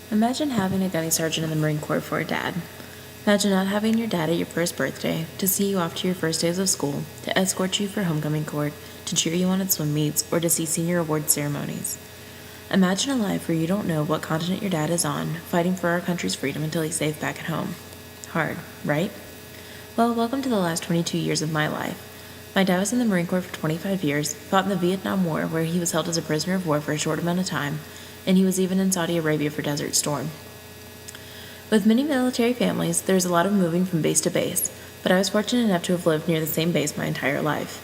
Imagine having a gunny sergeant in the Marine Corps for a dad. Imagine not having your dad at your first birthday, to see you off to your first days of school, to escort you for homecoming court, to cheer you on at swim meets, or to see senior award ceremonies. Imagine a life where you don't know what continent your dad is on, fighting for our country's freedom until he's safe back at home. Hard, right? Well, welcome to the last 22 years of my life. My dad was in the Marine Corps for 25 years, fought in the Vietnam War where he was held as a prisoner of war for a short amount of time, and he was even in Saudi Arabia for Desert Storm. With many military families, there's a lot of moving from base to base, but I was fortunate enough to have lived near the same base my entire life.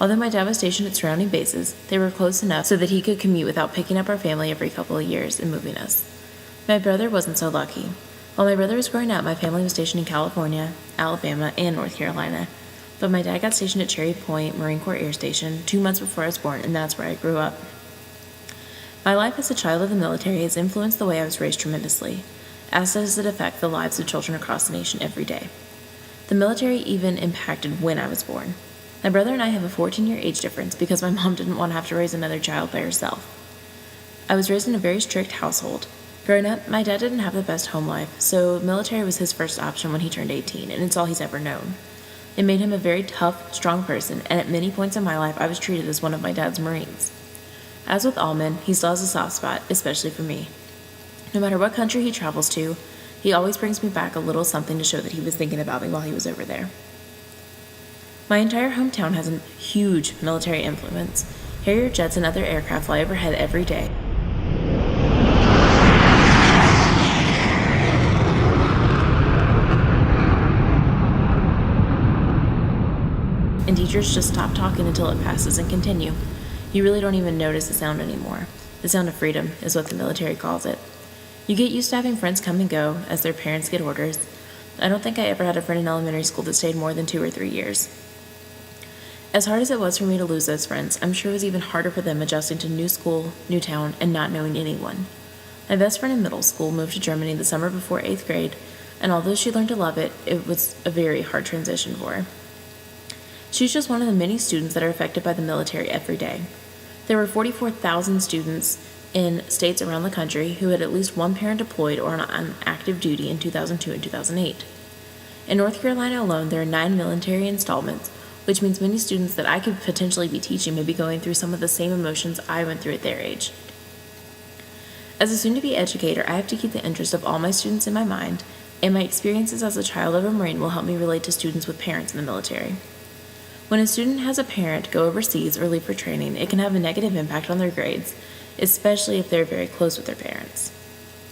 Although my dad was stationed at surrounding bases, they were close enough so that he could commute without picking up our family every couple of years and moving us. My brother wasn't so lucky. While my brother was growing up, my family was stationed in California, Alabama, and North Carolina, but my dad got stationed at Cherry Point Marine Corps Air Station 2 months before I was born, and that's where I grew up. My life as a child of the military has influenced the way I was raised tremendously, as does it affect the lives of children across the nation every day. The military even impacted when I was born. My brother and I have a 14-year age difference because my mom didn't want to have to raise another child by herself. I was raised in a very strict household. Growing up, my dad didn't have the best home life, so military was his first option when he turned 18, and it's all he's ever known. It made him a very tough, strong person, and at many points in my life, I was treated as one of my dad's Marines. As with all men, he still has a soft spot, especially for me. No matter what country he travels to, he always brings me back a little something to show that he was thinking about me while he was over there. My entire hometown has a huge military influence. Harrier jets and other aircraft fly overhead every day. And teachers just stop talking until it passes and continue. You really don't even notice the sound anymore. The sound of freedom is what the military calls it. You get used to having friends come and go as their parents get orders. I don't think I ever had a friend in elementary school that stayed more than 2 or 3 years. As hard as it was for me to lose those friends, I'm sure it was even harder for them adjusting to new school, new town, and not knowing anyone. My best friend in middle school moved to Germany the summer before 8th grade, and although she learned to love it, it was a very hard transition for her. She's just one of the many students that are affected by the military every day. There were 44,000 students in states around the country who had at least one parent deployed or on active duty in 2002 and 2008. In North Carolina alone, there are 9 military installments, which means many students that I could potentially be teaching may be going through some of the same emotions I went through at their age. As a soon-to-be educator, I have to keep the interest of all my students in my mind, and my experiences as a child of a Marine will help me relate to students with parents in the military. When a student has a parent go overseas or leave for training, it can have a negative impact on their grades, especially if they're very close with their parents.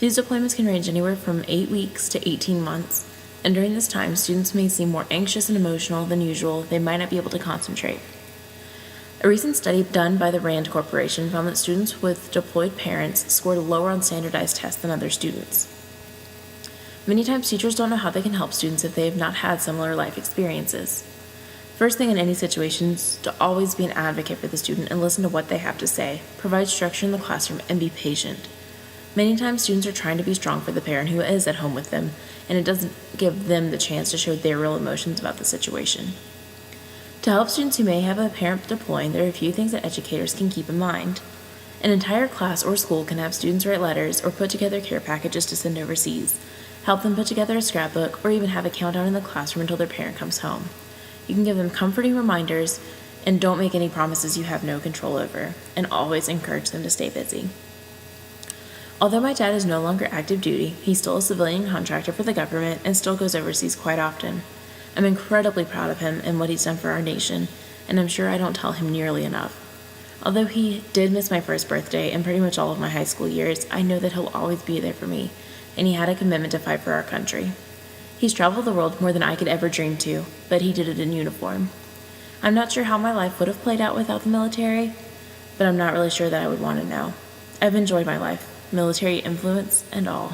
These deployments can range anywhere from 8 weeks to 18 months, and during this time, students may seem more anxious and emotional than usual. They might not be able to concentrate. A recent study done by the RAND Corporation found that students with deployed parents scored lower on standardized tests than other students. Many times, teachers don't know how they can help students if they have not had similar life experiences. First thing in any situation is to always be an advocate for the student and listen to what they have to say, provide structure in the classroom, and be patient. Many times students are trying to be strong for the parent who is at home with them, and it doesn't give them the chance to show their real emotions about the situation. To help students who may have a parent deploying, there are a few things that educators can keep in mind. An entire class or school can have students write letters or put together care packages to send overseas, help them put together a scrapbook, or even have a countdown in the classroom until their parent comes home. You can give them comforting reminders and don't make any promises you have no control over, and always encourage them to stay busy. Although my dad is no longer active duty, he's still a civilian contractor for the government and still goes overseas quite often. I'm incredibly proud of him and what he's done for our nation, and I'm sure I don't tell him nearly enough. Although he did miss my first birthday and pretty much all of my high school years, I know that he'll always be there for me, and he had a commitment to fight for our country. He's traveled the world more than I could ever dream to, but he did it in uniform. I'm not sure how my life would have played out without the military, but I'm not really sure that I would want to know. I've enjoyed my life, military influence and all.